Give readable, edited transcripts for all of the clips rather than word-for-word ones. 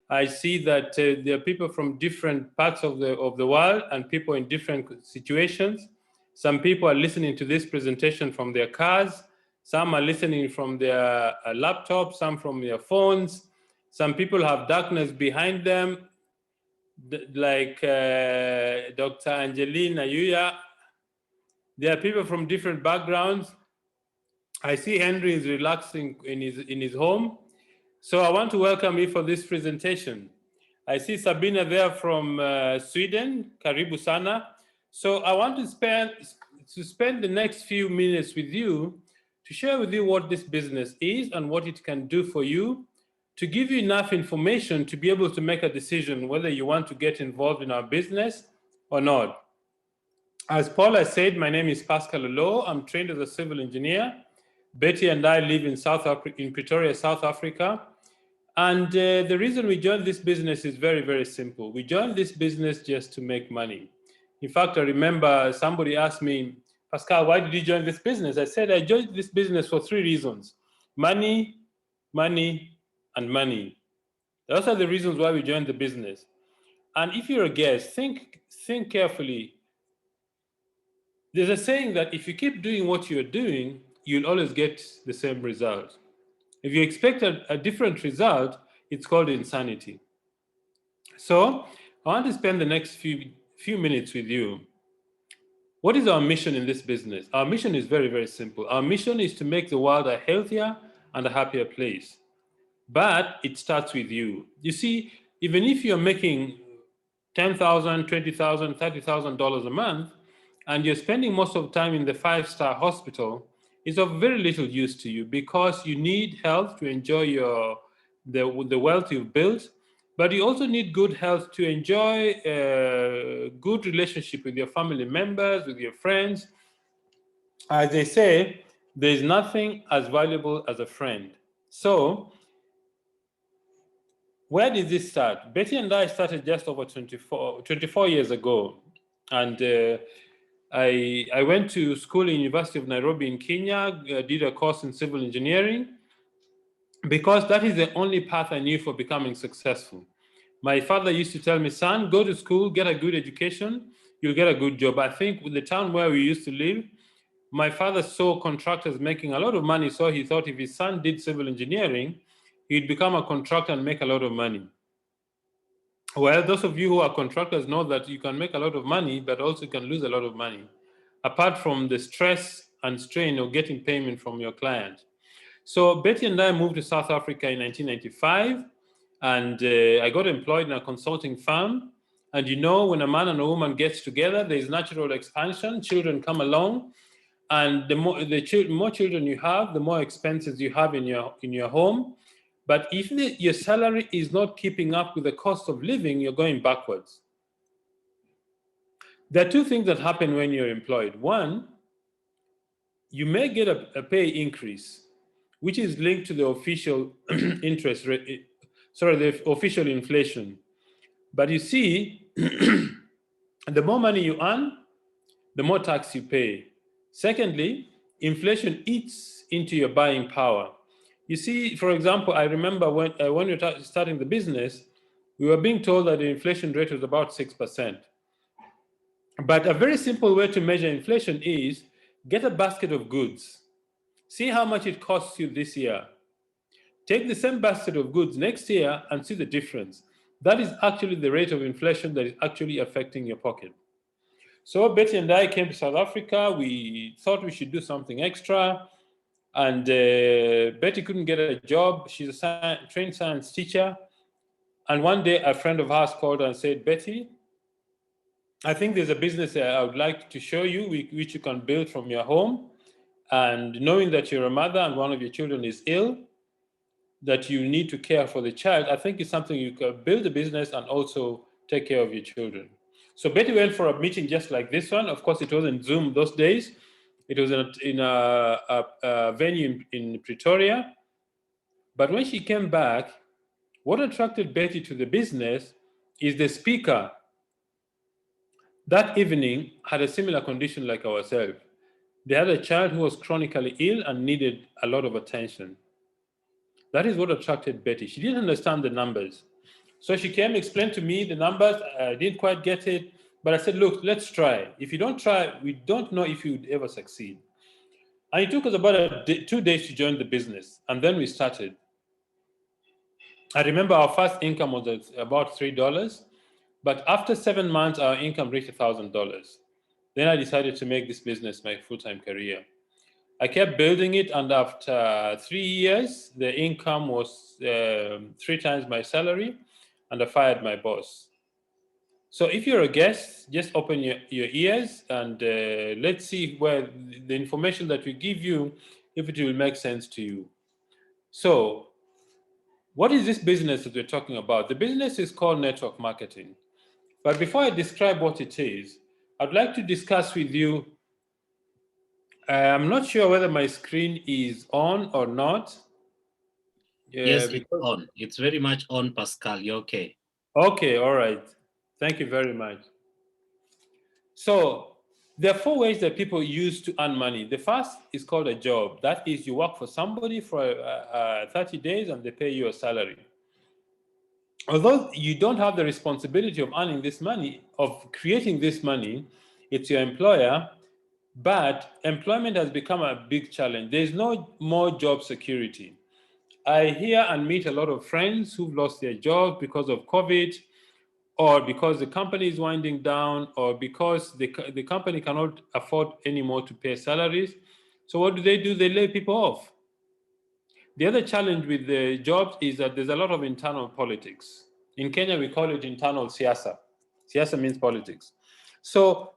I see that there are people from different parts of the world and people in different situations. Some people are listening to this presentation from their cars. Some are listening from their laptops, some from their phones. Some people have darkness behind them, like Dr. Angeline Ayuya. There are people from different backgrounds. I see Henry is relaxing in his home. So I want to welcome you for this presentation. I see Sabina there from Sweden, Karibu Sana. So I want to spend the next few minutes with you to share with you what this business is and what it can do for you, to give you enough information to be able to make a decision whether you want to get involved in our business or not. As Paula said, my name is Pascal Oloo. I'm trained as a civil engineer. Betty and I live in Pretoria, South Africa. And the reason we joined this business is very, very simple. We joined this business just to make money. In fact, I remember somebody asked me, Pascal, why did you join this business? I said, I joined this business for 3 reasons: money, money, and money. Those are the reasons why we joined the business. And if you're a guest, think carefully. There's a saying that if you keep doing what you're doing, you'll always get the same result. If you expect a different result, it's called insanity. So I want to spend the next few minutes with you. What is our mission in this business? Our mission is very, very simple. Our mission is to make the world a healthier and a happier place. But it starts with you. You see, even if you're making $10,000, $20,000, $30,000 a month, and you're spending most of the time in the 5-star hospital, is of very little use to you, because you need health to enjoy the wealth you've built, but you also need good health to enjoy a good relationship with your family members, with your friends. As they say, there is nothing as valuable as a friend. So where did this start? Betty and I started just over 24 years ago. And I went to school in University of Nairobi in Kenya, did a course in civil engineering, because that is the only path I knew for becoming successful. My father used to tell me, son, go to school, get a good education, you'll get a good job. I think with the town where we used to live, my father saw contractors making a lot of money, so he thought if his son did civil engineering, he'd become a contractor and make a lot of money. Well, those of you who are contractors know that you can make a lot of money, but also you can lose a lot of money, apart from the stress and strain of getting payment from your client. So Betty and I moved to South Africa in 1995, and I got employed in a consulting firm. And you know, when a man and a woman gets together, there's natural expansion. Children come along, and the more children you have, the more expenses you have in your home. But if your salary is not keeping up with the cost of living, you're going backwards. There are two things that happen when you're employed. One, you may get a pay increase, which is linked to the official interest rate, the official inflation. But you see, the more money you earn, the more tax you pay. Secondly, inflation eats into your buying power. You see, for example, I remember when we were starting the business, we were being told that the inflation rate was about 6%. But a very simple way to measure inflation is get a basket of goods. See how much it costs you this year. Take the same basket of goods next year and see the difference. That is actually the rate of inflation that is actually affecting your pocket. So Betty and I came to South Africa. We thought we should do something extra. And Betty couldn't get a job. She's a trained science teacher. And one day a friend of ours called and said, Betty, I think there's a business I would like to show you, which you can build from your home. And knowing that you're a mother and one of your children is ill, that you need to care for the child, I think it's something you can build a business and also take care of your children. So Betty went for a meeting just like this one. Of course, it wasn't Zoom those days. It was in a venue in Pretoria. But when she came back, what attracted Betty to the business is the speaker that evening had a similar condition like ourselves. They had a child who was chronically ill and needed a lot of attention. That is what attracted Betty. She didn't understand the numbers. So she came, explained to me the numbers. I didn't quite get it, but I said, look, let's try. If you don't try, we don't know if you would ever succeed. And it took us about 2 days to join the business, and then we started. I remember our first income was at about $3, but after 7 months, our income reached $1,000. Then I decided to make this business my full-time career. I kept building it, and after 3 years, the income was 3 times my salary, and I fired my boss. So if you're a guest, just open your ears, and let's see where the information that we give you, if it will make sense to you. So what is this business that we're talking about? The business is called network marketing. But before I describe what it is, I'd like to discuss with you. I'm not sure whether my screen is on or not. Yes, it's on. It's very much on, Pascal. You're okay. Okay, all right. Thank you very much. So there are 4 ways that people use to earn money. The first is called a job. That is, you work for somebody for 30 days and they pay you a salary. Although you don't have the responsibility of earning this money, of creating this money, it's your employer, but employment has become a big challenge. There's no more job security. I hear and meet a lot of friends who've lost their jobs because of COVID, or because the company is winding down, or because the company cannot afford anymore to pay salaries. So what do? They lay people off. The other challenge with the jobs is that there's a lot of internal politics. In Kenya, we call it internal siasa. Siasa means politics. So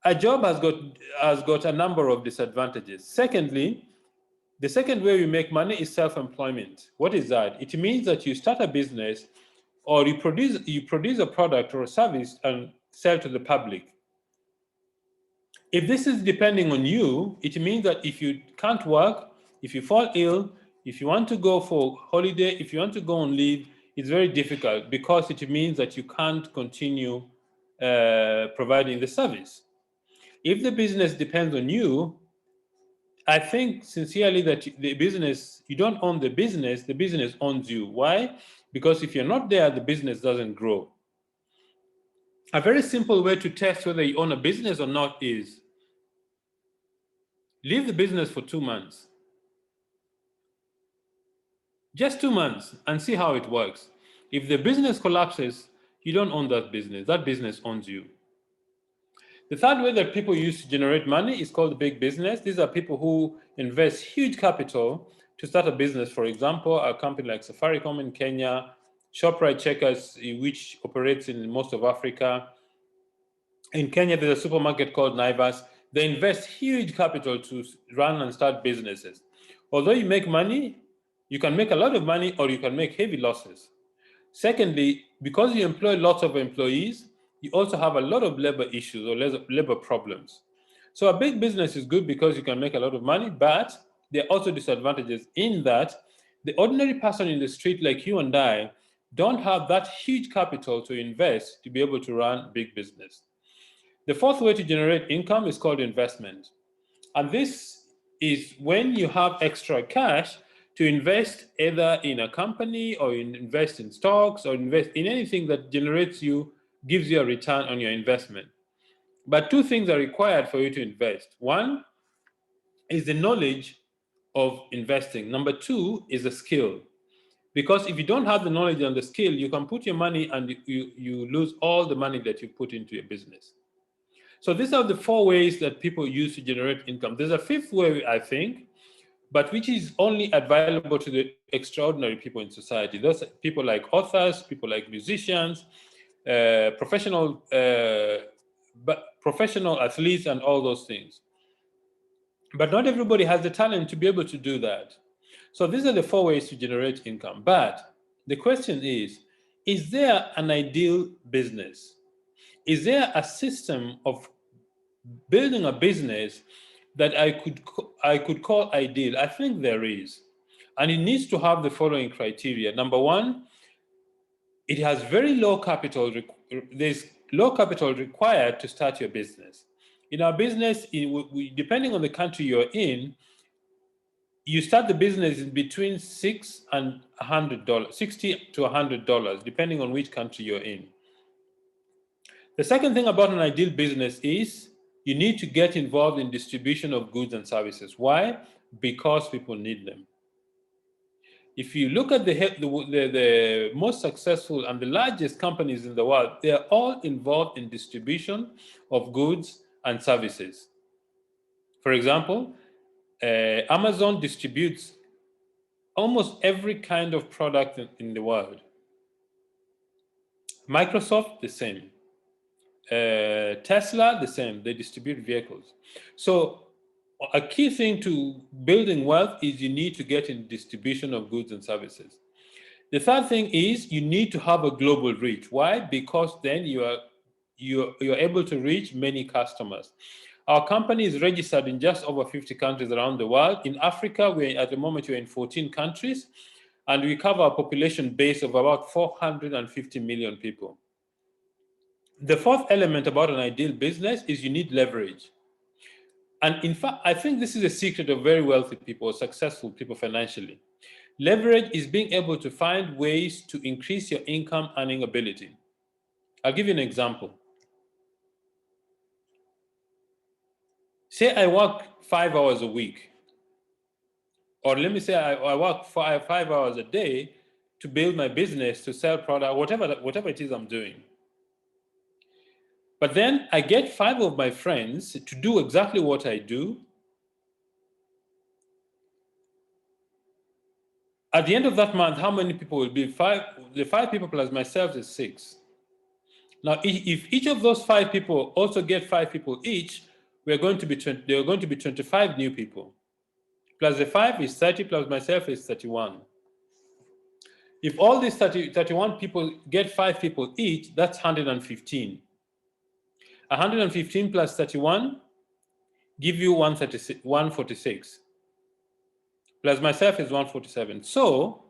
a job has got a number of disadvantages. Secondly, the second way we make money is self-employment. What is that? It means that you start a business, or you produce a product or a service and sell to the public. If this is depending on you, it means that if you can't work, if you fall ill, if you want to go for holiday, if you want to go on leave, it's very difficult, because it means that you can't continue providing the service. If the business depends on you, I think sincerely that you don't own the business owns you. Why? Because if you're not there, the business doesn't grow. A very simple way to test whether you own a business or not is leave the business for 2 months. Just 2 months, and see how it works. If the business collapses, you don't own that business owns you. The third way that people use to generate money is called big business. These are people who invest huge capital to start a business. For example, a company like Safaricom in Kenya, ShopRite Checkers, which operates in most of Africa. In Kenya, there's a supermarket called Naivas. They invest huge capital to run and start businesses. Although you make money, you can make a lot of money, or you can make heavy losses. Secondly, because you employ lots of employees, you also have a lot of labor issues or labor problems. So a big business is good because you can make a lot of money, but there are also disadvantages in that the ordinary person in the street like you and I don't have that huge capital to invest to be able to run big business. The fourth way to generate income is called investment. And this is when you have extra cash to invest either in a company, or invest in stocks, or invest in anything that gives you a return on your investment. But 2 things are required for you to invest. One is the knowledge of investing. Number 2 is a skill. Because if you don't have the knowledge and the skill, you can put your money and you lose all the money that you put into your business. So these are the 4 ways that people use to generate income. There's a 5th way, I think, but which is only available to the extraordinary people in society. Those people like authors, people like musicians, professional athletes, and all those things. But not everybody has the talent to be able to do that. So these are the 4 ways to generate income. But the question is there an ideal business? Is there a system of building a business that I could call ideal? I think there is. And it needs to have the following criteria. Number 1, it has very low capital. There's low capital required to start your business. In our business, depending on the country you're in, you start the business in between $6 and $100, $60 to $100, depending on which country you're in. The second thing about an ideal business is you need to get involved in distribution of goods and services. Why? Because people need them. If you look at the most successful and the largest companies in the world, they are all involved in distribution of goods and services. For example, Amazon distributes almost every kind of product in the world. Microsoft, the same. Tesla, the same. They distribute vehicles. So a key thing to building wealth is you need to get in distribution of goods and services. The third thing is you need to have a global reach. Why? Because then you're able to reach many customers. Our company is registered in just over 50 countries around the world. In Africa, at the moment we're in 14 countries, and we cover a population base of about 450 million people. The fourth element about an ideal business is you need leverage. And in fact, I think this is a secret of very wealthy people, successful people financially. Leverage is being able to find ways to increase your income earning ability. I'll give you an example. Say I work 5 hours a week, or let me say I work 5 hours a day to build my business, to sell product, whatever it is I'm doing. But then I get 5 of my friends to do exactly what I do. At the end of that month, how many people will be? 5. The 5 people plus myself is 6. Now, if each of those 5 people also get 5 people each, there are going to be 25 new people. Plus the 5 is 30, plus myself is 31. If all these 31 people get 5 people each, that's 115. 115 plus 31 give you 146. Plus myself is 147. So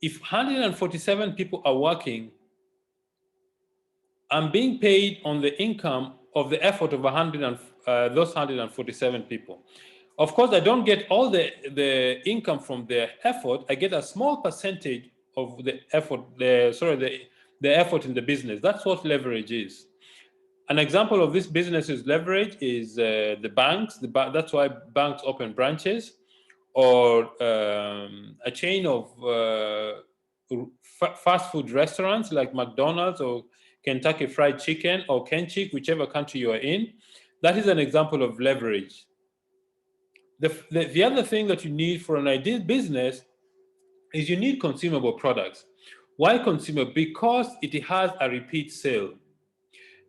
if 147 people are working, I'm being paid on the income of the effort of those 147 people. Of course, I don't get all the income from their effort. I get a small percentage of the effort, the effort in the business. That's what leverage is. An example of this business's leverage is the banks. That's why banks open branches, or a chain of fast food restaurants like McDonald's or Kentucky Fried Chicken or Kenchik, whichever country you are in. That is an example of leverage. The other thing that you need for an ideal business is you need consumable products. Why consumer? Because it has a repeat sale.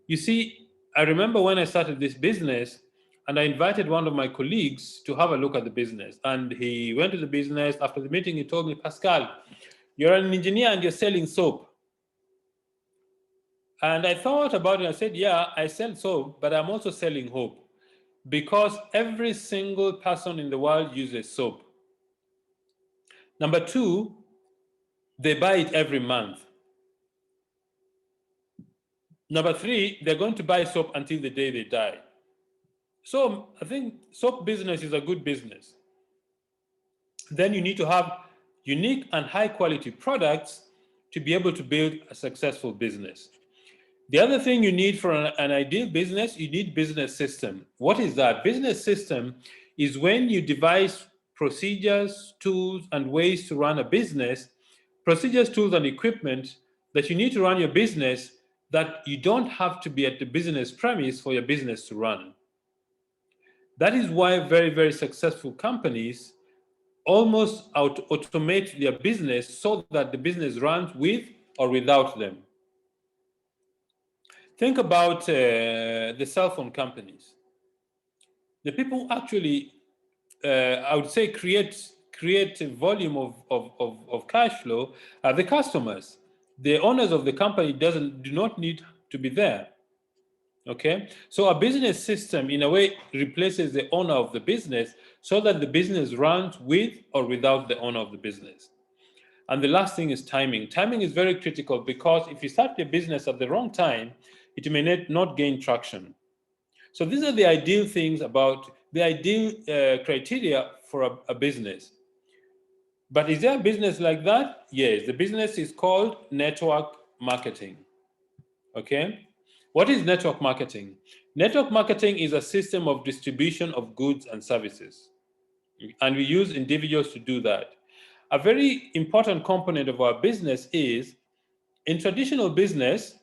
You see, I remember when I started this business and I invited one of my colleagues to have a look at the business. And he went to the business. After the meeting, he told me, Pascal, you're an engineer and you're selling soap. And I thought about it. I said, yeah, I sell soap, but I'm also selling hope. Because every single person in the world uses soap. Number 2, they buy it every month. Number 3, they're going to buy soap until the day they die. So I think soap business is a good business. Then you need to have unique and high quality products to be able to build a successful business. The other thing you need for an ideal business, you need business system. What is that? Business system is when you devise procedures, tools, and ways to run a business, procedures, tools, and equipment that you need to run your business that you don't have to be at the business premise for your business to run. That is why very, very successful companies almost automate their business so that the business runs with or without them. Think about the cell phone companies. The people actually, I would say, create a volume of cash flow are the customers. The owners of the company do not need to be there. Okay, so a business system in a way replaces the owner of the business so that the business runs with or without the owner of the business. And the last thing is timing. Timing is very critical because if you start your business at the wrong time, it may not gain traction. So these are the ideal things about the ideal criteria for a business. But is there a business like that? Yes, the business is called network marketing. Okay? What is network marketing? Network marketing is a system of distribution of goods and services. And we use individuals to do that. A very important component of our business is, in traditional business,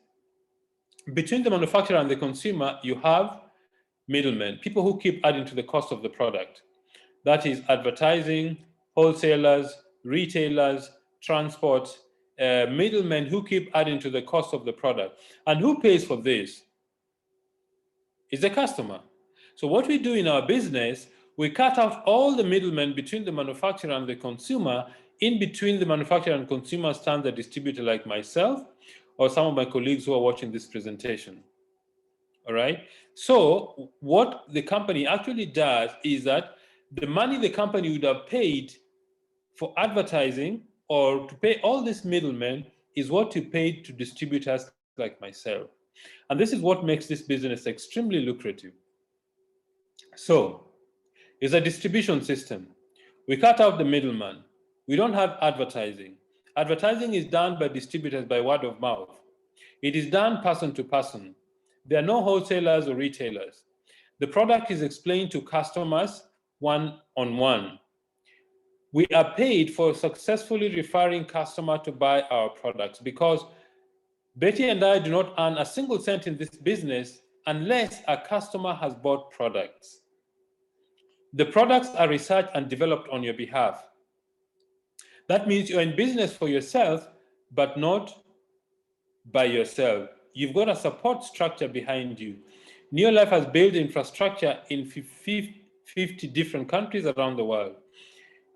between the manufacturer and the consumer, you have middlemen, people who keep adding to the cost of the product. That is advertising, wholesalers, retailers, transport, middlemen who keep adding to the cost of the product. And who pays for this? Is the customer. So what we do in our business, we cut out all the middlemen between the manufacturer and the consumer. In between the manufacturer and consumer stands a distributor like myself or some of my colleagues who are watching this presentation. All right. So what the company actually does is that the money the company would have paid for advertising or to pay all these middlemen is what you paid to distributors like myself. And this is what makes this business extremely lucrative. So it's a distribution system. We cut out the middleman. We don't have advertising. Advertising is done by distributors by word of mouth. It is done person to person. There are no wholesalers or retailers. The product is explained to customers one-on-one. We are paid for successfully referring customer to buy our products, because Betty and I do not earn a single cent in this business unless a customer has bought products. The products are researched and developed on your behalf. That means you're in business for yourself, but not by yourself. You've got a support structure behind you. Neolife has built infrastructure in 50 different countries around the world.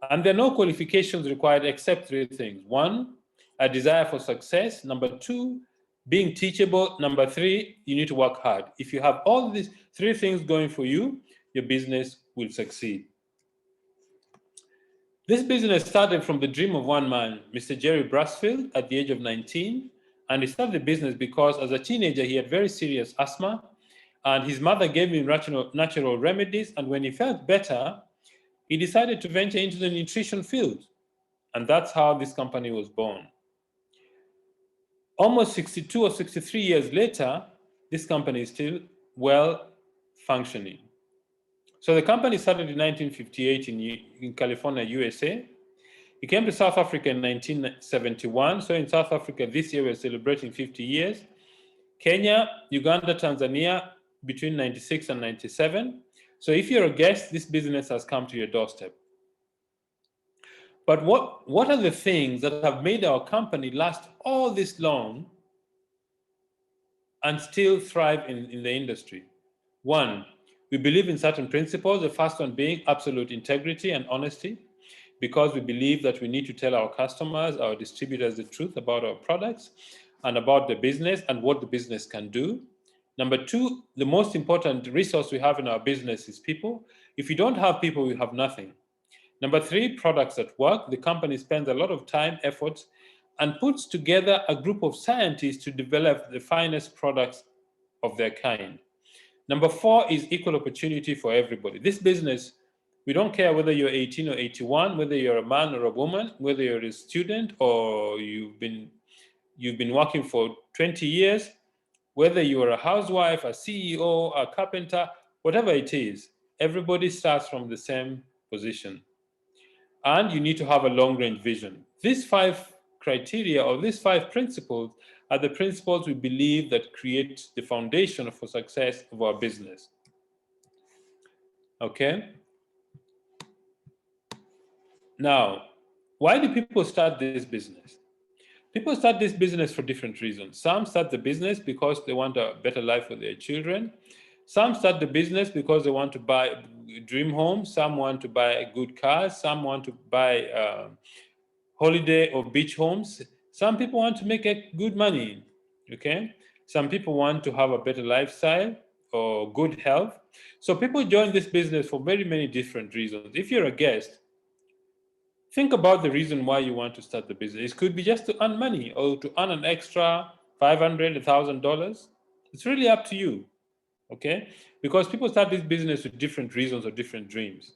And there are no qualifications required except three things. One, a desire for success. Number two, being teachable. Number three, you need to work hard. If you have all these three things going for you, your business will succeed. This business started from the dream of one man, Mr. Jerry Brasfield, at the age of 19. And he started the business because as a teenager, he had very serious asthma. And his mother gave him natural remedies. And when he felt better, he decided to venture into the nutrition field. And that's how this company was born. Almost 62 or 63 years later, this company is still well functioning. So the company started in 1958 in California, USA. It came to South Africa in 1971. So in South Africa, this year we're celebrating 50 years. Kenya, Uganda, Tanzania, between 96 and 97. So if you're a guest, this business has come to your doorstep. But what are the things that have made our company last all this long and still thrive in the industry? One, we believe in certain principles, the first one being absolute integrity and honesty, because we believe that we need to tell our customers, our distributors, the truth about our products and about the business and what the business can do. Number two, the most important resource we have in our business is people. If you don't have people, you have nothing. Number three, products at work. The company spends a lot of time, effort, and puts together a group of scientists to develop the finest products of their kind. Number four is equal opportunity for everybody. This business, we don't care whether you're 18 or 81, whether you're a man or a woman, whether you're a student or you've been working for 20 years, whether you're a housewife, a CEO, a carpenter, whatever it is, everybody starts from the same position. And you need to have a long-range vision. These five criteria or these five principles are the principles we believe that create the foundation for success of our business. Okay? Now, why do people start this business? People start this business for different reasons. Some start the business because they want a better life for their children. Some start the business because they want to buy dream homes. Some want to buy good cars. Some want to buy holiday or beach homes. Some people want to make good money, okay? Some people want to have a better lifestyle or good health. So people join this business for very many different reasons. If you're a guest, think about the reason why you want to start the business. It could be just to earn money or to earn an extra $500, $1,000. It's really up to you, okay? Because people start this business with different reasons or different dreams.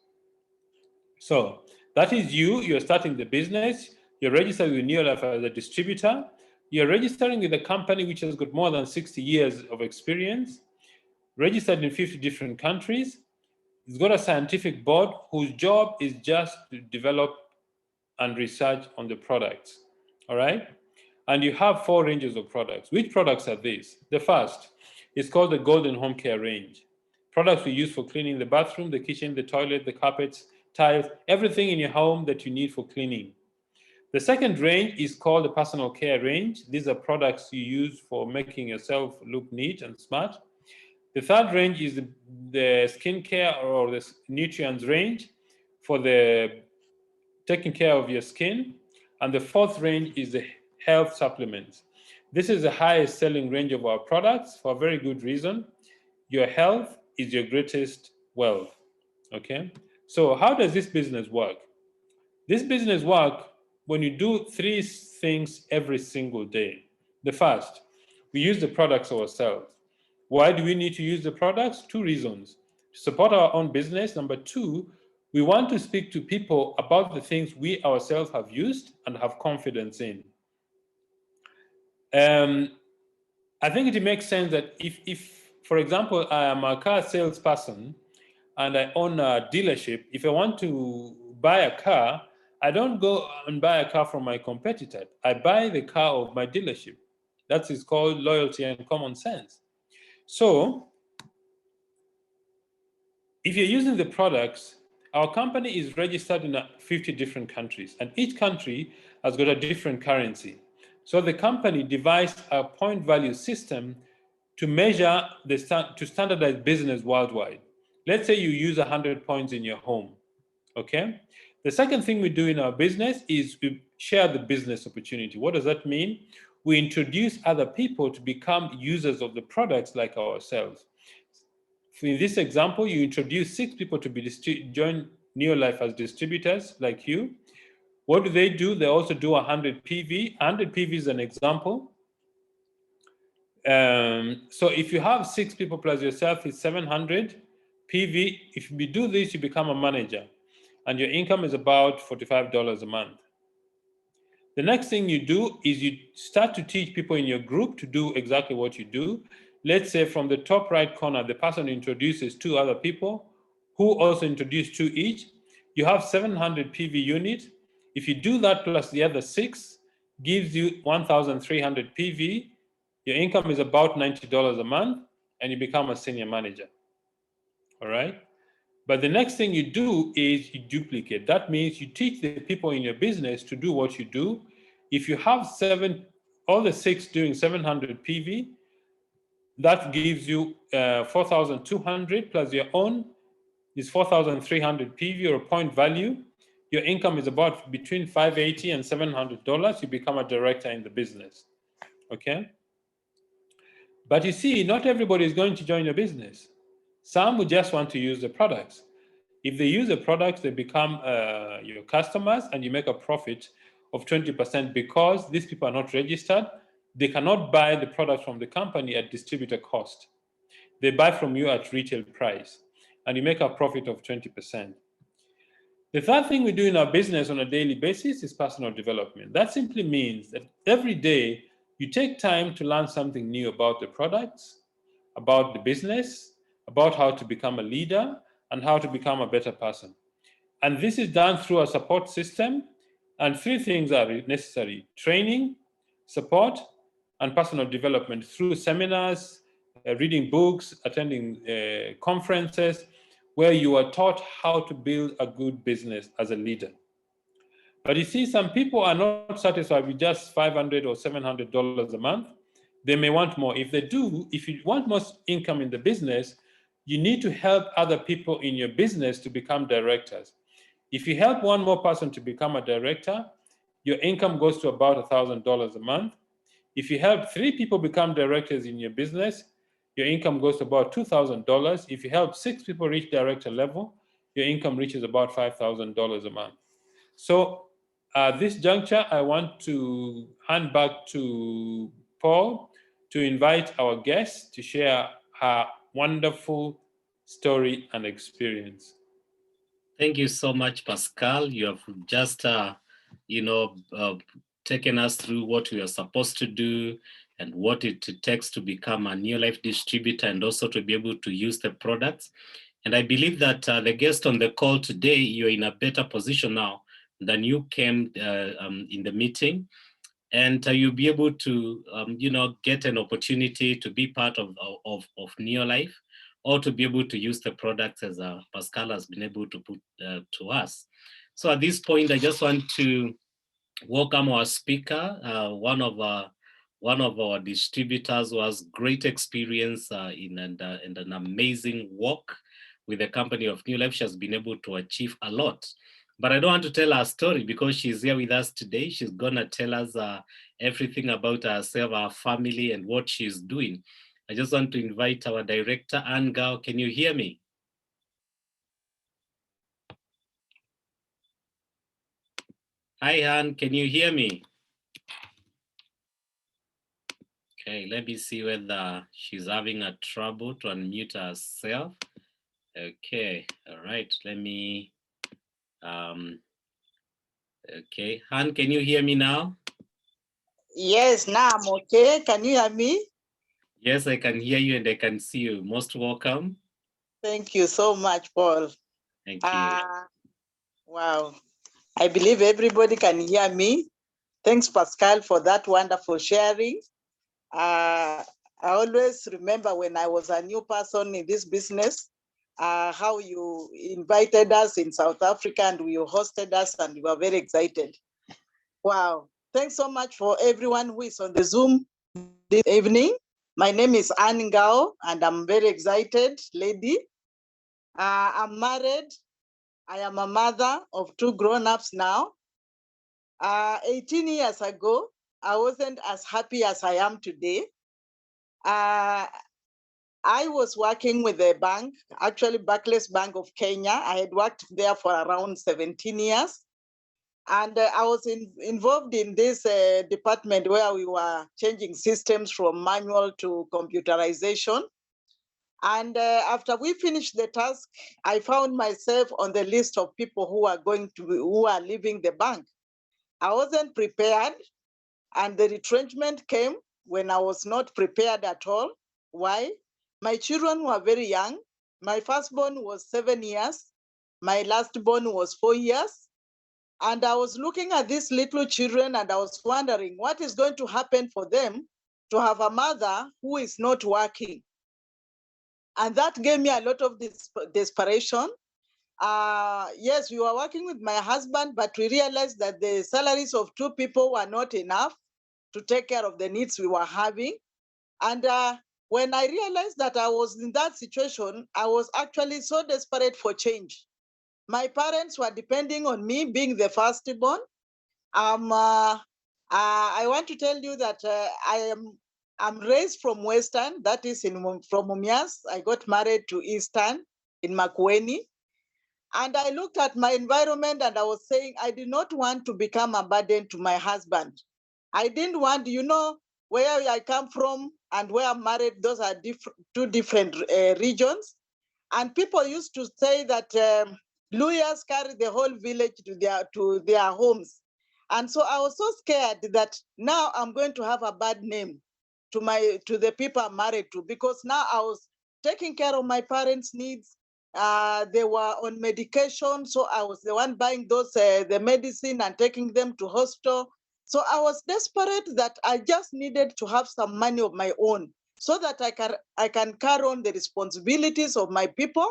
So that is you're starting the business, you're registered with Neolife as a distributor, you're registering with a company which has got more than 60 years of experience, registered in 50 different countries. It's got a scientific board whose job is just to develop and research on the products, all right? And you have 4 ranges of products. Which products are these? The first is called the Golden Home Care range. Products we use for cleaning the bathroom, the kitchen, the toilet, the carpets, tiles, everything in your home that you need for cleaning. The second range is called the Personal Care range. These are products you use for making yourself look neat and smart. The third range is the skincare or the nutrients range for the taking care of your skin. And the fourth range is the health supplements. This is the highest selling range of our products for a very good reason. Your health is your greatest wealth. Okay? So, how does this business work? This business work when you do 3 things every single day. The first, we use the products ourselves. Why do we need to use the products? 2 reasons. To support our own business. Number 2, we want to speak to people about the things we ourselves have used and have confidence in. I think it makes sense that if, for example, I am a car salesperson and I own a dealership, if I want to buy a car, I don't go and buy a car from my competitor. I buy the car of my dealership. That is called loyalty and common sense. So, if you're using the products, our company is registered in 50 different countries, and each country has got a different currency. So the company devised a point value system to measure to standardize business worldwide. Let's say you use 100 points in your home. Okay. The second thing we do in our business is we share the business opportunity. What does that mean? We introduce other people to become users of the products like ourselves. So in this example, you introduce 6 people to join Neolife as distributors like you. What do? They also do 100 PV. 100 PV is an example. So if you have 6 people plus yourself, it's 700 PV. If you do this, you become a manager, and your income is about $45 a month. The next thing you do is you start to teach people in your group to do exactly what you do. Let's say from the top right corner, the person introduces 2 other people who also introduce 2 each. You have 700 PV units. If you do that plus the other 6, gives you 1,300 PV. Your income is about $90 a month, and you become a senior manager. All right? But the next thing you do is you duplicate. That means you teach the people in your business to do what you do. If you have all the 6 doing 700 PV, that gives you 4,200 plus your own is 4,300 PV or point value. Your income is about between $580 and $700. You become a director in the business. Okay? But you see, not everybody is going to join your business. Some will just want to use the products. If they use the products, they become your customers, and you make a profit of 20% because these people are not registered. They cannot buy the products from the company at distributor cost. They buy from you at retail price, and you make a profit of 20%. The third thing we do in our business on a daily basis is personal development. That simply means that every day you take time to learn something new about the products, about the business, about how to become a leader, and how to become a better person. And this is done through a support system, and 3 things are necessary: training, support, and personal development through seminars, reading books, attending conferences, where you are taught how to build a good business as a leader. But you see, some people are not satisfied with just $500 or $700 a month. They may want more. If you want more income in the business, you need to help other people in your business to become directors. If you help one more person to become a director, your income goes to about $1,000 a month. If you help 3 people become directors in your business, your income goes to about $2,000. If you help 6 people reach director level, your income reaches about $5,000 a month. So at this juncture, I want to hand back to Paul to invite our guest to share her wonderful story and experience. Thank you so much, Pascal. You have just, taken us through what we are supposed to do and what it takes to become a Neolife distributor and also to be able to use the products. And I believe that the guest on the call today, you're in a better position now than you came in the meeting. And you'll be able to, get an opportunity to be part of Neolife, or to be able to use the products as Pascal has been able to put to us. So at this point, I just want to welcome our speaker, one of our distributors who has great experience in an amazing work with the company of Neolife. She has been able to achieve a lot. But I don't want to tell her story because she's here with us today. She's gonna tell us everything about herself, our family, and what she's doing. I just want to invite our director, Ngao. Can you hear me? Hi, Han, can you hear me? Okay, let me see whether she's having a trouble to unmute herself. Okay, all right, let me, okay. Han, can you hear me now? Yes, now I'm okay. Can you hear me? Yes, I can hear you and I can see you. Most welcome. Thank you so much, Paul. Thank you. Wow. I believe everybody can hear me. Thanks, Pascal, for that wonderful sharing. I always remember when I was a new person in this business, how you invited us in South Africa and you hosted us and we were very excited. Wow. Thanks so much for everyone who is on the Zoom this evening. My name is Ngao and I'm very excited lady. I'm married. I am a mother of 2 grown-ups now. 18 years ago, I wasn't as happy as I am today. I was working with a bank, actually Barclays Bank of Kenya. I had worked there for around 17 years. And I was involved in this department where we were changing systems from manual to computerization. And after we finished the task, I found myself on the list of people who are leaving the bank. I wasn't prepared, and the retrenchment came when I was not prepared at all. Why? My children were very young. My firstborn was 7 years. My lastborn was 4 years. And I was looking at these little children and I was wondering what is going to happen for them to have a mother who is not working. And that gave me a lot of desperation. Yes, we were working with my husband, but we realized that the salaries of 2 people were not enough to take care of the needs we were having. And when I realized that I was in that situation, I was actually so desperate for change. My parents were depending on me being the firstborn. I want to tell you that I'm raised from Western, that is from Mumias. I got married to Eastern in Makueni. And I looked at my environment and I was saying, I did not want to become a burden to my husband. I didn't want, where I come from and where I'm married, those are 2 different regions. And people used to say that lawyers carry the whole village to their homes. And so I was so scared that now I'm going to have a bad name to the people I'm married to, because now I was taking care of my parents' needs. They were on medication, so I was the one buying the medicine and taking them to hospital. So I was desperate that I just needed to have some money of my own so that I can carry on the responsibilities of my people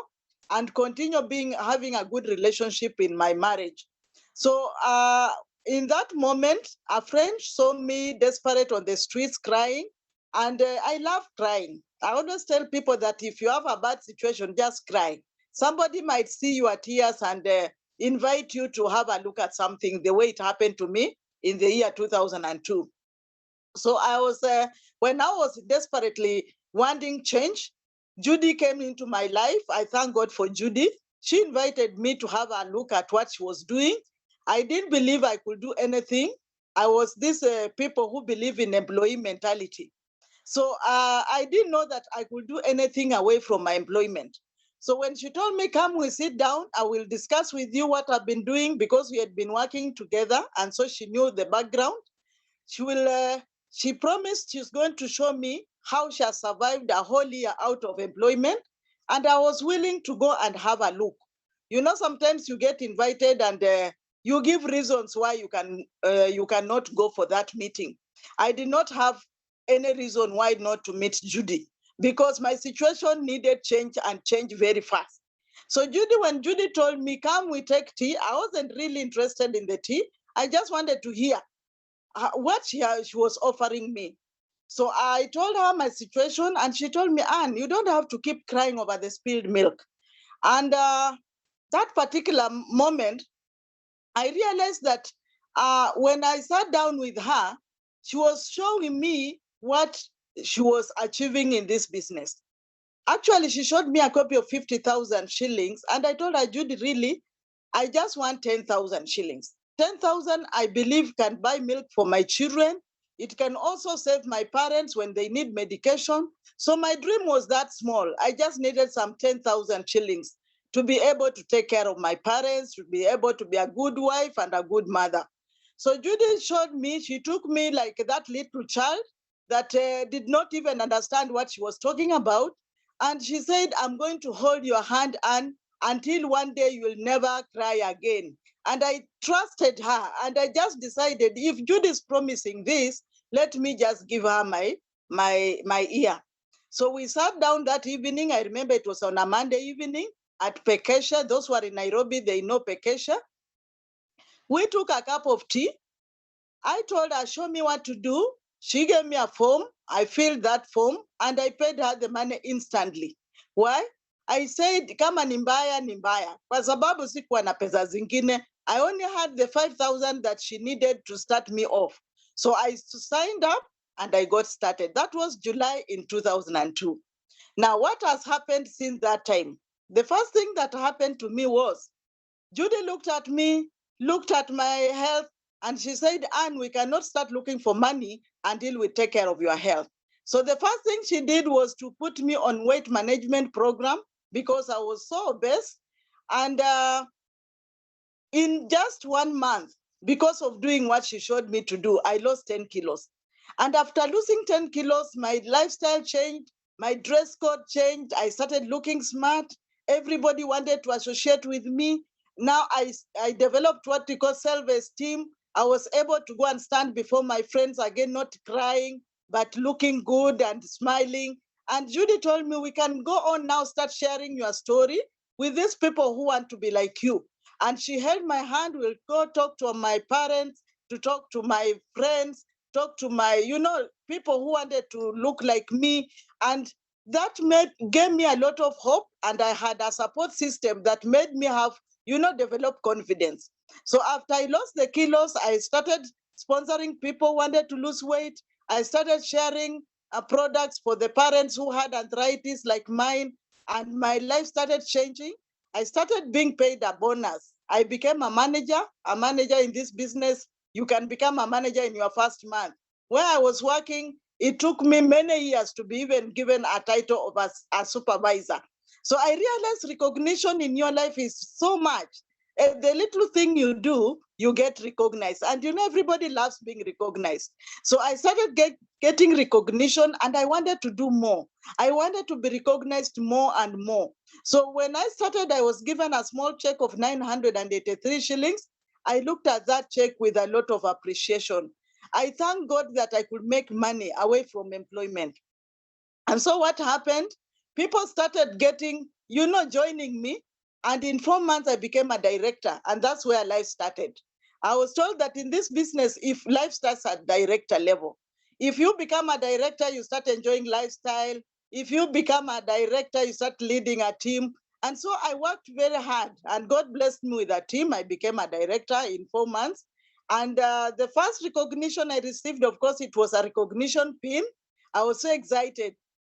and continue having a good relationship in my marriage. So in that moment, a friend saw me desperate on the streets crying, and I love crying. I always tell people that if you have a bad situation, just cry. Somebody might see your tears and invite you to have a look at something, the way it happened to me in the year 2002. So I was, when I was desperately wanting change, Judy came into my life. I thank God for Judy. She invited me to have a look at what she was doing. I didn't believe I could do anything. I was these people who believe in employee mentality. So I didn't know that I could do anything away from my employment. So when she told me, come, we sit down, I will discuss with you what I've been doing, because we had been working together. And so she knew the background. She promised she's going to show me how she has survived a whole year out of employment. And I was willing to go and have a look. You know, sometimes you get invited and you give reasons why you cannot go for that meeting. I did not have any reason why not to meet Judy, because my situation needed change, and change very fast. So when Judy told me, come, we take tea, I wasn't really interested in the tea. I just wanted to hear what she was offering me. So I told her my situation, and she told me, Anne, you don't have to keep crying over the spilled milk. And that particular moment, I realized that when I sat down with her, she was showing me what she was achieving in this business. Actually, she showed me a copy of 50,000 shillings, and I told her, Judy, really, I just want 10,000 shillings. 10,000, I believe, can buy milk for my children. It can also save my parents when they need medication. So my dream was that small. I just needed some 10,000 shillings to be able to take care of my parents, to be able to be a good wife and a good mother. So Judy showed me, she took me like that little child that did not even understand what she was talking about. And she said, I'm going to hold your hand, Anne, until one day you will never cry again. And I trusted her, and I just decided, if Judy is promising this, let me just give her my ear. So we sat down that evening. I remember it was on a Monday evening at Pekesha. Those who are in Nairobi, they know Pekesha. We took a cup of tea. I told her, show me what to do. She gave me a form. I filled that form, and I paid her the money instantly. Why? I said, kama ni mbaya, ni mbaya. Kwa sababu sikuwa na pesa zingine. I only had the 5,000 that she needed to start me off. So I signed up and I got started. That was July in 2002. Now, what has happened since that time? The first thing that happened to me was, Judy looked at me, looked at my health, and she said, Anne, we cannot start looking for money until we take care of your health. So the first thing she did was to put me on weight management program, because I was so obese. And in just 1 month, because of doing what she showed me to do, I lost 10 kilos. And after losing 10 kilos, my lifestyle changed, my dress code changed, I started looking smart. Everybody wanted to associate with me. Now I developed what we call self-esteem. I was able to go and stand before my friends again, not crying, but looking good and smiling. And Judy told me, we can go on now, start sharing your story with these people who want to be like you. And she held my hand, we'll go talk to my parents, to talk to my friends, talk to my, people who wanted to look like me. And that gave me a lot of hope. And I had a support system that made me have, develop confidence. So after I lost the kilos, I started sponsoring people who wanted to lose weight. I started sharing products for the parents who had arthritis like mine, and my life started changing. I started being paid a bonus. I became a manager in this business. You can become a manager in your first month. Where I was working, it took me many years to be even given a title of a supervisor. So I realized recognition in your life is so much. The little thing you do, you get recognized. And everybody loves being recognized. So I started getting recognition, and I wanted to do more. I wanted to be recognized more and more. So when I started, I was given a small check of 983 shillings. I looked at that check with a lot of appreciation. I thank God that I could make money away from employment. And so what happened? People started getting, joining me. And in 4 months, I became a director. And that's where life started. I was told that in this business, if life starts at director level, if you become a director, you start enjoying lifestyle. If you become a director, you start leading a team. And so I worked very hard, and God blessed me with a team. I became a director in 4 months. And the first recognition I received, of course, it was a recognition pin. I was so excited.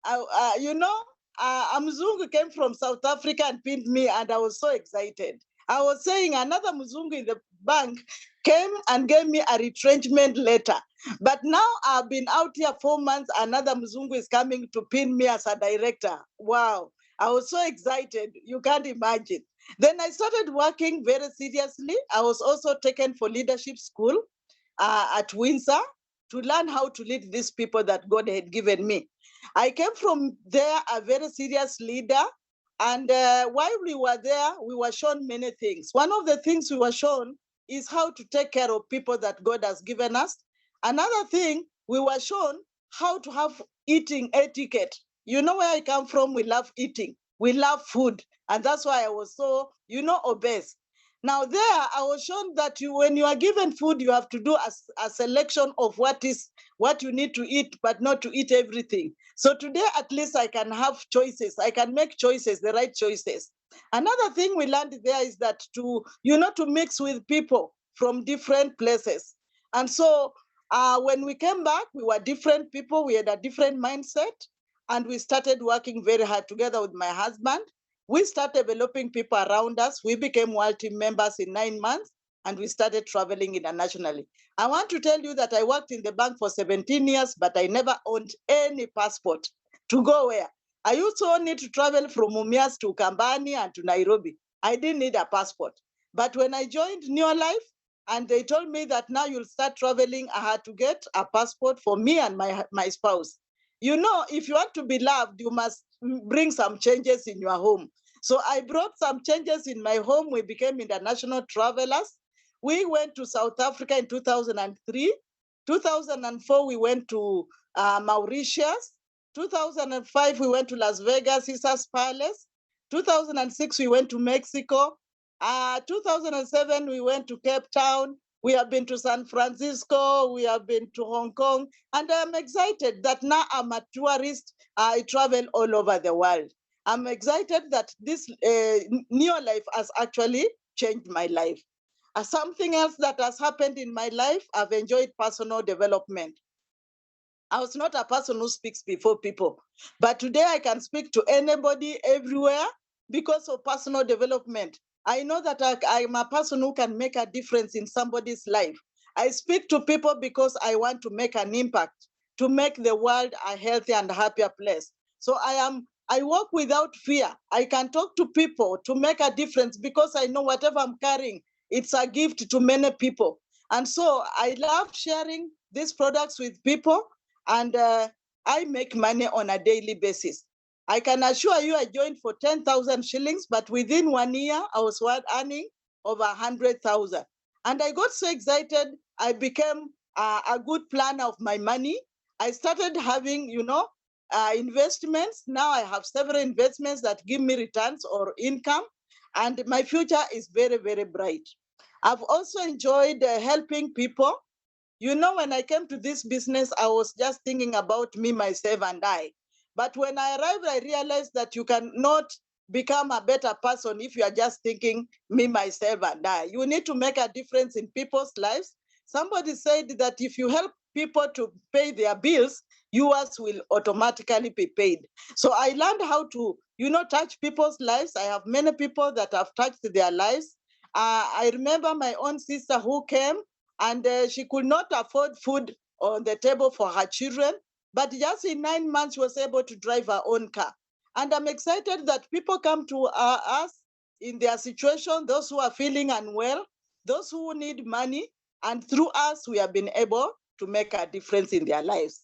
A Mzungu came from South Africa and pinned me, and I was so excited. I was saying another Mzungu in the bank came and gave me a retrenchment letter. But now I've been out here 4 months, another Mzungu is coming to pin me as a director. Wow. I was so excited, you can't imagine. Then I started working very seriously. I was also taken for leadership school at Windsor to learn how to lead these people that God had given me. I came from there a very serious leader. And while we were there, we were shown many things. One of the things we were shown is how to take care of people that God has given us. Another thing, we were shown how to have eating etiquette. You know where I come from, we love eating. We love food. And that's why I was so, obese. Now there, I was shown that when you are given food, you have to do a selection of what you need to eat, but not to eat everything. So today, at least I can have choices. I can make choices, the right choices. Another thing we learned there is that to mix with people from different places. And so when we came back, we were different people. We had a different mindset. And we started working very hard together with my husband. We started developing people around us. We became world team members in 9 months, and we started traveling internationally. I want to tell you that I worked in the bank for 17 years, but I never owned any passport to go where. I used to need to travel from Mumias to Kambani and to Nairobi. I didn't need a passport. But when I joined Neolife, and they told me that now you'll start traveling, I had to get a passport for me and my spouse. If you want to be loved, you must bring some changes in your home. So I brought some changes in my home. We became international travelers. We went to South Africa in 2003. 2004, we went to Mauritius. 2005, we went to Las Vegas, Caesar's Palace. 2006, we went to Mexico. 2007, we went to Cape Town. We have been to San Francisco. We have been to Hong Kong. And I'm excited that now I'm a tourist. I travel all over the world. I'm excited that this Neolife has actually changed my life. Something else that has happened in my life, I've enjoyed personal development. I was not a person who speaks before people, but today I can speak to anybody everywhere because of personal development. I know that I'm a person who can make a difference in somebody's life. I speak to people because I want to make an impact, to make the world a healthier and happier place. So I walk without fear. I can talk to people to make a difference because I know whatever I'm carrying, it's a gift to many people. And so I love sharing these products with people, and I make money on a daily basis. I can assure you I joined for 10,000 shillings, but within 1 year, I was earning over 100,000. And I got so excited, I became a good planner of my money. I started having, investments. Now I have several investments that give me returns or income, and my future is very, very bright. I've also enjoyed helping people. When I came to this business, I was just thinking about me, myself, and I. But when I arrived, I realized that you cannot become a better person if you are just thinking me, myself, and I. You need to make a difference in people's lives. Somebody said that if you help people to pay their bills, yours will automatically be paid. So I learned how to, touch people's lives. I have many people that have touched their lives. I remember my own sister who came, and she could not afford food on the table for her children. But just in 9 months, she was able to drive her own car. And I'm excited that people come to us in their situation, those who are feeling unwell, those who need money. And through us, we have been able to make a difference in their lives.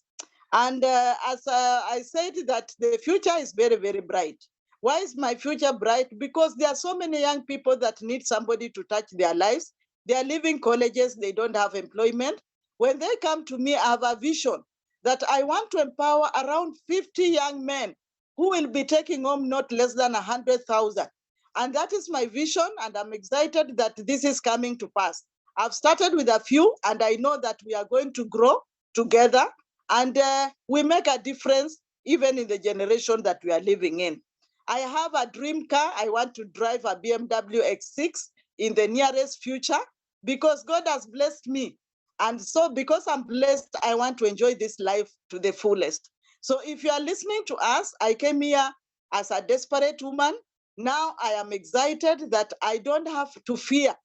And as I said, that the future is very, very bright. Why is my future bright? Because there are so many young people that need somebody to touch their lives. They are leaving colleges, they don't have employment. When they come to me, I have a vision that I want to empower around 50 young men who will be taking home not less than 100,000. And that is my vision, and I'm excited that this is coming to pass. I've started with a few, and I know that we are going to grow together, and we make a difference even in the generation that we are living in. I have a dream car. I want to drive a BMW X6 in the nearest future because God has blessed me. And so because I'm blessed, I want to enjoy this life to the fullest. So if you are listening to us, I came here as a desperate woman. Now I am excited that I don't have to fear.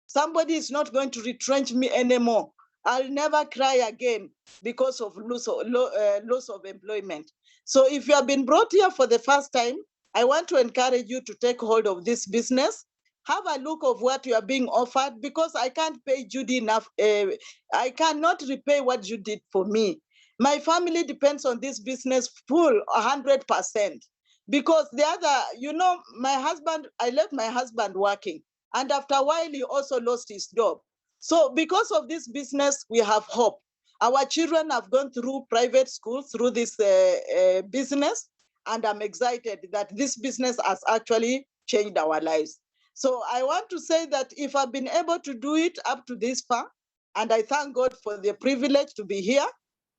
Somebody is not going to retrench me anymore. I'll never cry again because of loss of employment. So if you have been brought here for the first time, I want to encourage you to take hold of this business. Have a look of what you are being offered, because I can't pay Judy enough. I cannot repay what you did for me. My family depends on this business full 100%. Because the other, my husband, I left my husband working. And after a while, he also lost his job. So because of this business, we have hope. Our children have gone through private schools through this business. And I'm excited that this business has actually changed our lives. So I want to say that if I've been able to do it up to this far, and I thank God for the privilege to be here,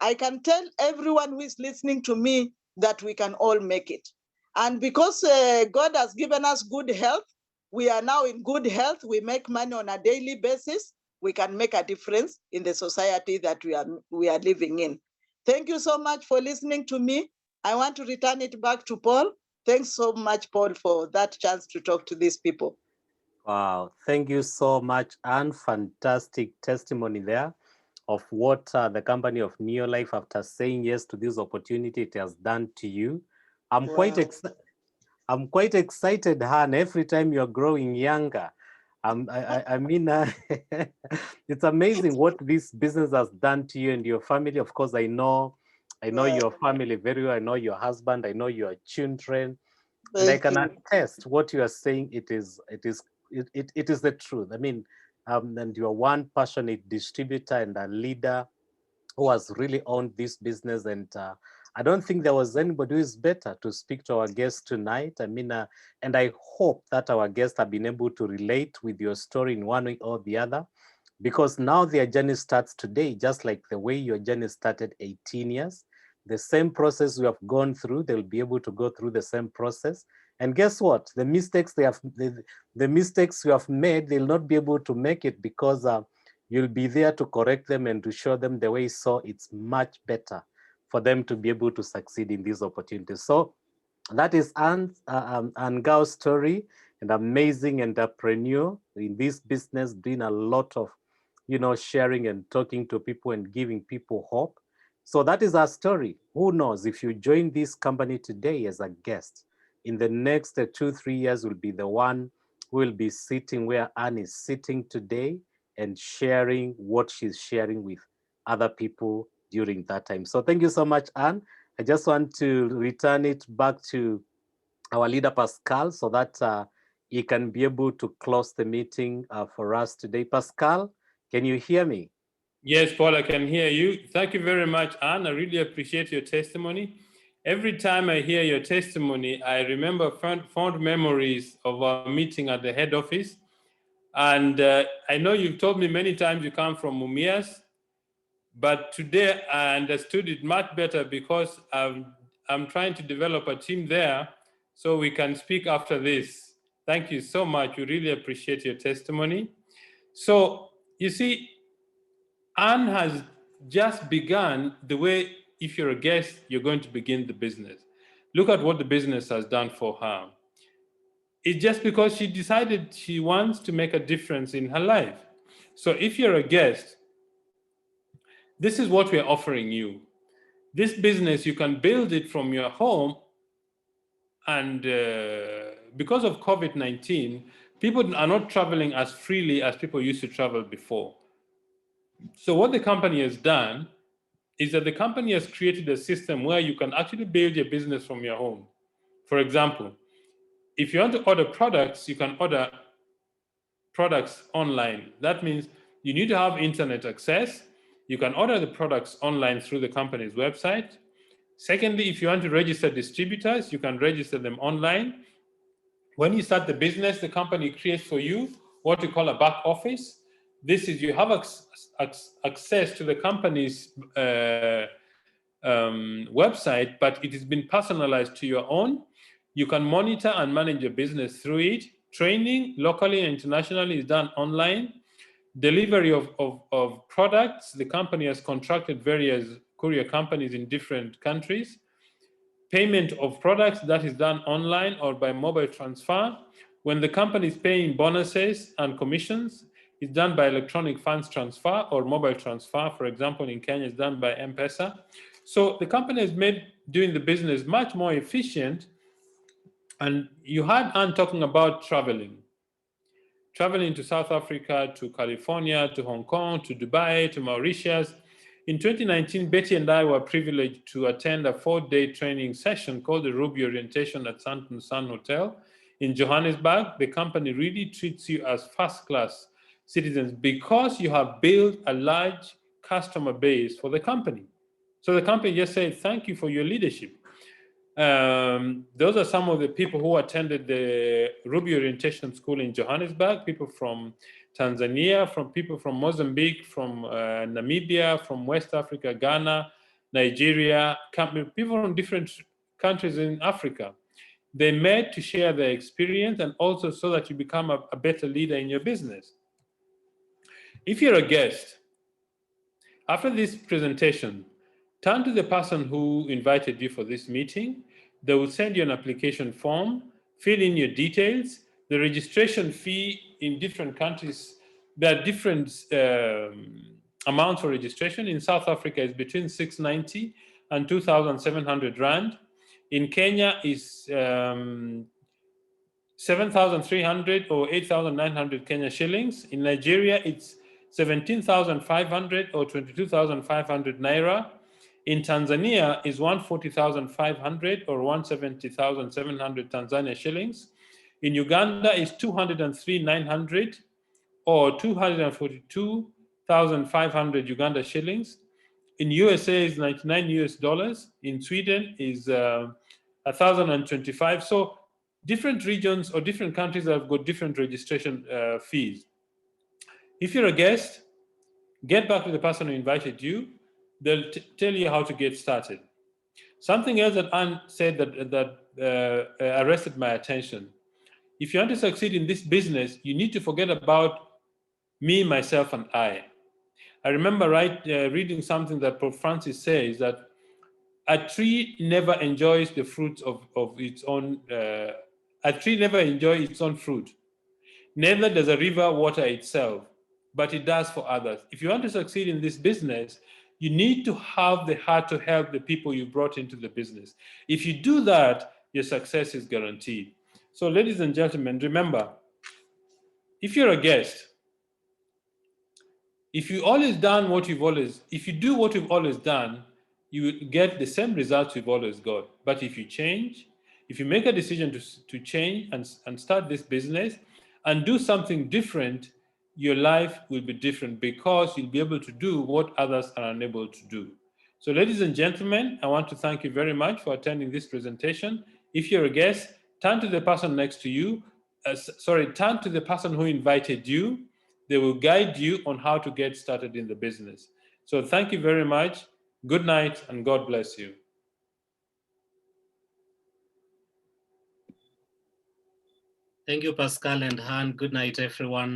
I can tell everyone who is listening to me that we can all make it. And because God has given us good health, we are now in good health. We make money on a daily basis. We can make a difference in the society that we are living in. Thank you so much for listening to me. I want to return it back to Paul. Thanks so much, Paul, for that chance to talk to these people. Wow, thank you so much, Anne. Fantastic testimony there of what the company of Neolife, after saying yes to this opportunity, it has done to you. I'm quite excited, Han, every time you're growing younger. I mean, it's amazing what this business has done to you and your family. Of course, I know your family very well. I know your husband. I know your children. And I can attest what you are saying. It is the truth. I mean, and you are one passionate distributor and a leader who has really owned this business. And I don't think there was anybody who is better to speak to our guests tonight. I mean, and I hope that our guests have been able to relate with your story in one way or the other, because now their journey starts today, just like the way your journey started 18 years. The same process we have gone through, they'll be able to go through the same process. And guess what? The mistakes the mistakes you have made, they'll not be able to make it, because you'll be there to correct them and to show them the way. So it's much better for them to be able to succeed in these opportunities. So that is Ngao's story, an amazing entrepreneur in this business, doing a lot of, sharing and talking to people and giving people hope. So that is our story. Who knows, if you join this company today as a guest, in the next 2-3 years will be the one who will be sitting where Anne is sitting today and sharing what she's sharing with other people during that time. So thank you so much, Anne. I just want to return it back to our leader, Pascal, so that he can be able to close the meeting for us today. Pascal, can you hear me? Yes, Paul, I can hear you. Thank you very much, Anne. I really appreciate your testimony. Every time I hear your testimony, I remember fond memories of our meeting at the head office. And I know you've told me many times you come from Mumias, but today I understood it much better, because I'm trying to develop a team there so we can speak after this. Thank you so much. We really appreciate your testimony. So you see, Anne has just begun the way, if you're a guest, you're going to begin the business. Look at what the business has done for her. It's just because she decided she wants to make a difference in her life. So if you're a guest, this is what we're offering you. This business, you can build it from your home. And because of COVID-19, people are not traveling as freely as people used to travel before. So what the company has done is that the company has created a system where you can actually build your business from your home. For example, if you want to order products, you can order products online. That means you need to have internet access. You can order the products online through the company's website. Secondly, if you want to register distributors, you can register them online. When you start the business, the company creates for you what we call a back office. This is, you have access to the company's website, but it has been personalized to your own. You can monitor and manage your business through it. Training locally and internationally is done online. Delivery of products, the company has contracted various courier companies in different countries. Payment of products, that is done online or by mobile transfer. When the company is paying bonuses and commissions, it's done by electronic funds transfer or mobile transfer. For example, in Kenya, it's done by M-Pesa. So the company has made doing the business much more efficient. And you had Anne talking about traveling to South Africa, to California, to Hong Kong, to Dubai, to Mauritius. In 2019, Betty and I were privileged to attend a 4-day training session called the Ruby Orientation at Santon Sun Hotel in Johannesburg. The company really treats you as first-class citizens because you have built a large customer base for the company. So the company just said, thank you for your leadership. Those are some of the people who attended the Ruby Orientation School in Johannesburg, people from Tanzania, from people from Mozambique, from Namibia, from West Africa, Ghana, Nigeria, people from different countries in Africa. They met to share their experience and also so that you become a better leader in your business. If you're a guest, after this presentation, turn to the person who invited you for this meeting. They will send you an application form, fill in your details. The registration fee in different countries, there are different amounts for registration. In South Africa, it's between 690 and 2,700 Rand. In Kenya, is 7,300 or 8,900 Kenya shillings. In Nigeria, it's 17,500 or 22,500 Naira. In Tanzania is 140,500 or 170,700 Tanzania shillings. In Uganda is 203,900 or 242,500 Uganda shillings. In USA is 99 US dollars. In Sweden is 1,025. So different regions or different countries have got different registration fees. If you're a guest, get back to the person who invited you. They'll tell you how to get started. Something else that Anne said that arrested my attention. If you want to succeed in this business, you need to forget about me, myself, and I. I remember reading something that Pope Francis says that a tree never enjoys the fruits of its own. A tree never enjoys its own fruit. Neither does a river water itself, but it does for others. If you want to succeed in this business, you need to have the heart to help the people you brought into the business. If you do that, your success is guaranteed. So, ladies and gentlemen, remember, if you're a guest, if you do what you've always done, you will get the same results you've always got. But if you change, if you make a decision to change and start this business and do something different, your life will be different because you'll be able to do what others are unable to do. So, ladies and gentlemen, I want to thank you very much for attending this presentation. If you're a guest, turn to the person next to you. Turn to the person who invited you. They will guide you on how to get started in the business. So thank you very much. Good night and God bless you. Thank you, Pascal and Han. Good night, everyone.